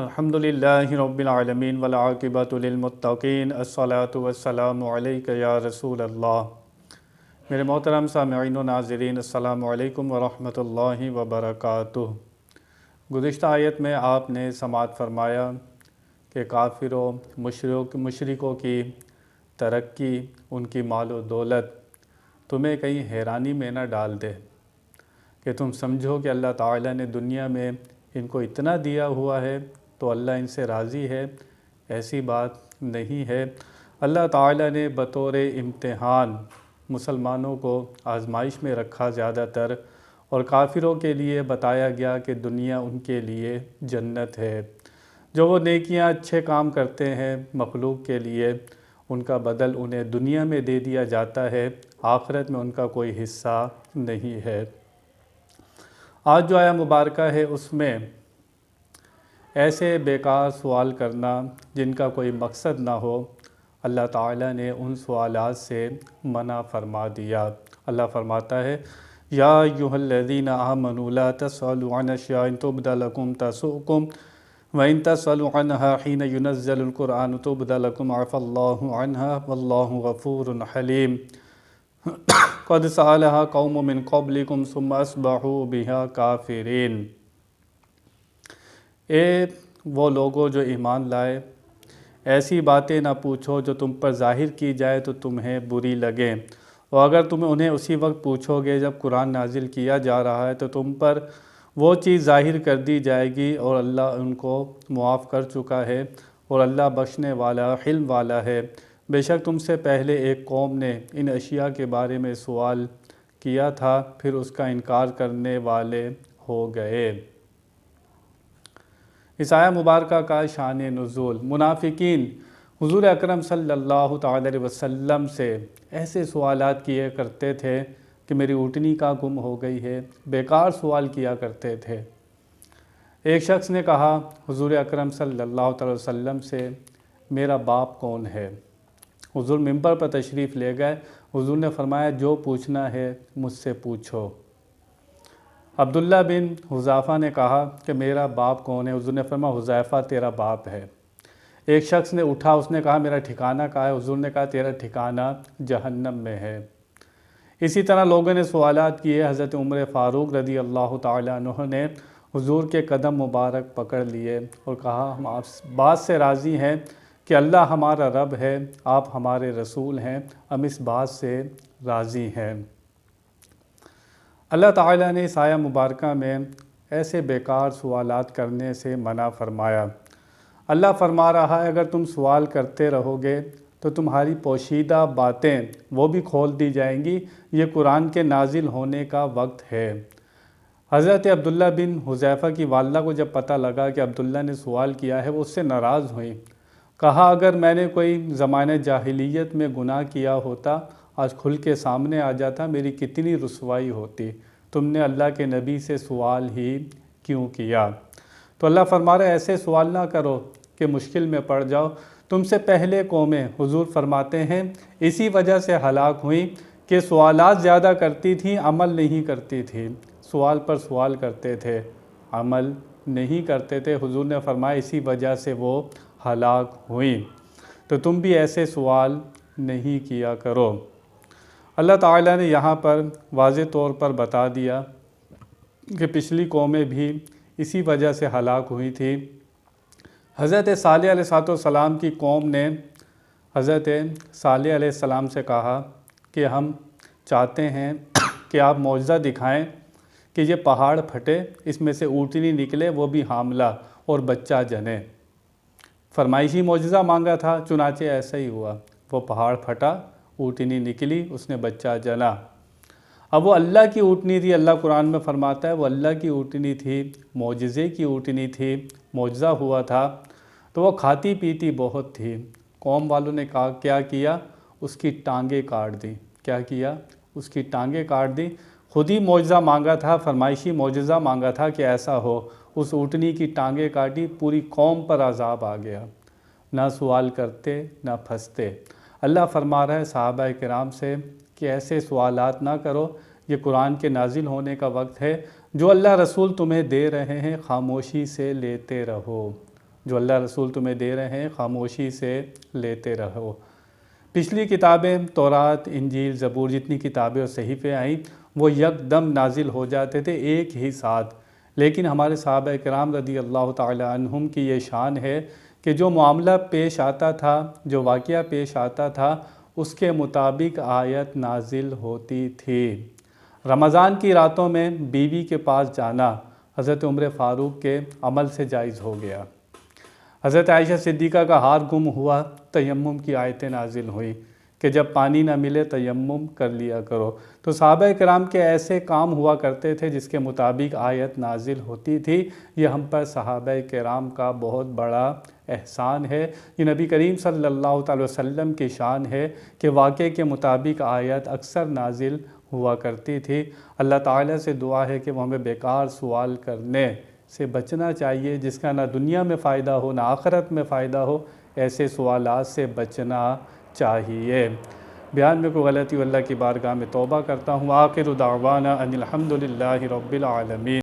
अल्हम्दुलिल्लाहि रब्बिल आलमीन वल आक़िबतु लिल मुत्तक़ीन अस्सलातु वस्सलामु अलैका या रसूल अल्लाह। मेरे मोहतरम सामिईन व नाज़रीन, अस्सलामु अलैकुम व रहमतुल्लाहि व बरकातुहू। गुज़िश्ता आयत में आपने समाअत फरमाया कि काफिरों मुशरिकों की तरक्की, उनकी माल व दौलत तुम्हें कहीं हैरानी में न डाल दे कि तुम समझो कि अल्लाह ताला ने दुनिया में इनको इतना दिया हुआ है तो अल्लाह इनसे राज़ी है। ऐसी बात नहीं है। अल्लाह ताला ने बतौर इम्तिहान मुसलमानों को आजमाइश में रखा ज़्यादातर, और काफिरों के लिए बताया गया कि दुनिया उनके लिए जन्नत है। जो वो नेकियां अच्छे काम करते हैं मखलूक के लिए, उनका बदल उन्हें दुनिया में दे दिया जाता है, आखिरत में उनका कोई हिस्सा नहीं है। आज जो आया मुबारका है उसमें ऐसे बेकार सवाल करना जिनका कोई मकसद ना हो, अल्लाह ताला ने उन सवालात से मना फरमा दिया। अल्लाह फरमाता है, या अय्युहल्लज़ीना आमनू ला तस्अलू अन अश्याइन तुब्दा लकुम तसुकुम व इन तस्अलू अन्हा हीन युनज़्ज़लुल कुरआन तुब्दा लकुम अफ़ल्लाहु अन्हा वल्लाहु गफ़ूरुन हलीम। क़द सअलहा कौमुम मिन क़ब्लिकुम सुम्मा अस्बहू बिहा काफ़िरीन। वो लोगों जो ईमान लाए, ऐसी बातें ना पूछो जो तुम पर ज़ाहिर की जाए तो तुम्हें बुरी लगे, और अगर तुम्हें उन्हें उसी वक्त पूछोगे जब कुरान नाजिल किया जा रहा है तो तुम पर वो चीज़ ज़ाहिर कर दी जाएगी, और अल्लाह उनको मुआफ़ कर चुका है और अल्लाह बख्शने वाला हिल्म वाला है। बेशक तुमसे पहले एक कौम ने इन अशिया के बारे में सवाल किया था, फिर उसका इनकार करने वाले हो गए। इस आया मुबारका का शान नुज़ूल, मुनाफिकीन हुज़ूर अकरम सल्लल्लाहु तआला अलैहि वसल्लम से ऐसे सवालात किए करते थे कि मेरी ऊँटनी का गुम हो गई है। बेकार सवाल किया करते थे। एक शख्स ने कहा हुज़ूर अकरम सल्लल्लाहु तआला अलैहि वसल्लम से, मेरा बाप कौन है? हुज़ूर मिंबर पर तशरीफ़ ले गए। हुज़ूर ने फरमाया, जो पूछना है मुझसे पूछो। अब्दुल्ला बिन हुज़ाफ़ा ने कहा कि मेरा बाप कौन है? हुज़ूर ने फरमाया, हुज़ैफ़ा तेरा बाप है। एक शख्स ने उठा, उसने कहा मेरा ठिकाना कहाँ है? हुज़ूर ने कहा तेरा ठिकाना जहन्नम में है। इसी तरह लोगों ने सवालात किए। हज़रत उमर फ़ारूक रज़ी अल्लाह ताला अन्हु ने हुज़ूर के कदम मुबारक पकड़ लिए और कहा, हम आप बात से राज़ी हैं कि अल्लाह हमारा रब है, आप हमारे रसूल हैं, हम इस बात से राज़ी हैं। अल्लाह ताला ने इस आया मुबारका में ऐसे बेकार सवालात करने से मना फरमाया। अल्लाह फरमा रहा है, अगर तुम सवाल करते रहोगे तो तुम्हारी पोशीदा बातें वो भी खोल दी जाएंगी। ये कुरान के नाजिल होने का वक्त है। हज़रत अब्दुल्ला बिन हुज़ैफ़ा की वालिदा को जब पता लगा कि अब्दुल्ला ने सवाल किया है, वो उससे नाराज़ हुई। कहा, अगर मैंने कोई ज़माने जाहिलियत में गुनाह किया होता, आज खुल के सामने आ जाता, मेरी कितनी रुसवाई होती। तुमने अल्लाह के नबी से सवाल ही क्यों किया? तो अल्लाह फरमा रहा है, ऐसे सवाल ना करो कि मुश्किल में पड़ जाओ। तुमसे पहले कौमें, हुजूर फरमाते हैं, इसी वजह से हलाक हुई कि सवालात ज़्यादा करती थी, अमल नहीं करती थी। सवाल पर सवाल करते थे, अमल नहीं करते थे। हुजूर ने फरमाया इसी वजह से वो हलाक हुई। तो तुम भी ऐसे सवाल नहीं किया करो। अल्लाह ताला ने यहाँ पर वाज़े तौर पर बता दिया कि पिछली कौमें भी इसी वजह से हलाक हुई थी। हज़रत सालेह अलैहिस्सलाम की कौम ने हज़रत सालेह अलैहिस्सलाम से कहा कि हम चाहते हैं कि आप मौजज़ा दिखाएं कि ये पहाड़ फटे, इसमें से ऊँटनी निकले, वो भी हामला और बच्चा जने। फरमाइशी मौजज़ा मांगा था, चुनाचे ऐसा ही हुआ। वो पहाड़ फटा, ऊँटनी निकली, उसने बच्चा जना। अब वो अल्लाह की ऊँटनी थी। अल्लाह कुरान में फरमाता है वो अल्लाह की ऊँटनी थी, मौजज़े की ऊँटनी थी, मौजज़ा हुआ था, तो वो खाती पीती बहुत थी। कौम वालों ने कहा, क्या किया? उसकी टांगें काट दी। क्या किया? उसकी टांगें काट दी। खुद ही मौजज़ा मांगा था, फरमाइशी मौजज़ा मांगा था कि ऐसा हो। उस ऊँटनी की टांगें काटी, पूरी कौम पर अज़ाब आ गया। ना सवाल करते ना फंसते। अल्लाह फरमा रहा है सहाबा किराम से कि ऐसे सवालात ना करो, ये कुरान के नाजिल होने का वक्त है। जो अल्लाह रसूल तुम्हें दे रहे हैं, खामोशी से लेते रहो। जो अल्लाह रसूल तुम्हें दे रहे हैं खामोशी से लेते रहो। पिछली किताबें तौरात, इंजील, ज़बूर जितनी किताबें और सहीफ़े आईं वो यकदम नाजिल हो जाते थे एक ही साथ, लेकिन हमारे सहाबा किराम रदी अल्लाह ताला अन्हुम की ये शान है कि जो मामला पेश आता था, जो वाक़या पेश आता था, उसके मुताबिक आयत नाजिल होती थी। रमज़ान की रातों में बीवी के पास जाना हज़रत उमर फ़ारूक के अमल से जायज़ हो गया। हज़रत आयशा सिद्दीक़ा का हार गुम हुआ, तयम्मुम की आयतें नाजिल हुई कि जब पानी ना मिले तयम्मुम कर लिया करो। तो सहाबा किराम के ऐसे काम हुआ करते थे जिसके मुताबिक आयत नाजिल होती थी। ये हम पर सहाबा किराम का बहुत बड़ा एहसान है। ये नबी करीम सल्लल्लाहु अलैहि वसल्लम की शान है कि वाक़े के मुताबिक आयत अक्सर नाजिल हुआ करती थी। अल्लाह ताला से दुआ है कि वो हमें बेकार सवाल करने से बचना चाहिए, जिसका ना दुनिया में फ़ायदा हो ना आखिरत में फ़ायदा हो। ऐसे सवालात से बचना चाहिए। बयान में कोई गलती अल्लाह की बारगाह में तौबा करता हूँ। आखिर दावाना अनिल हम्दुलिल्लाहि रब्बिल आलमीन।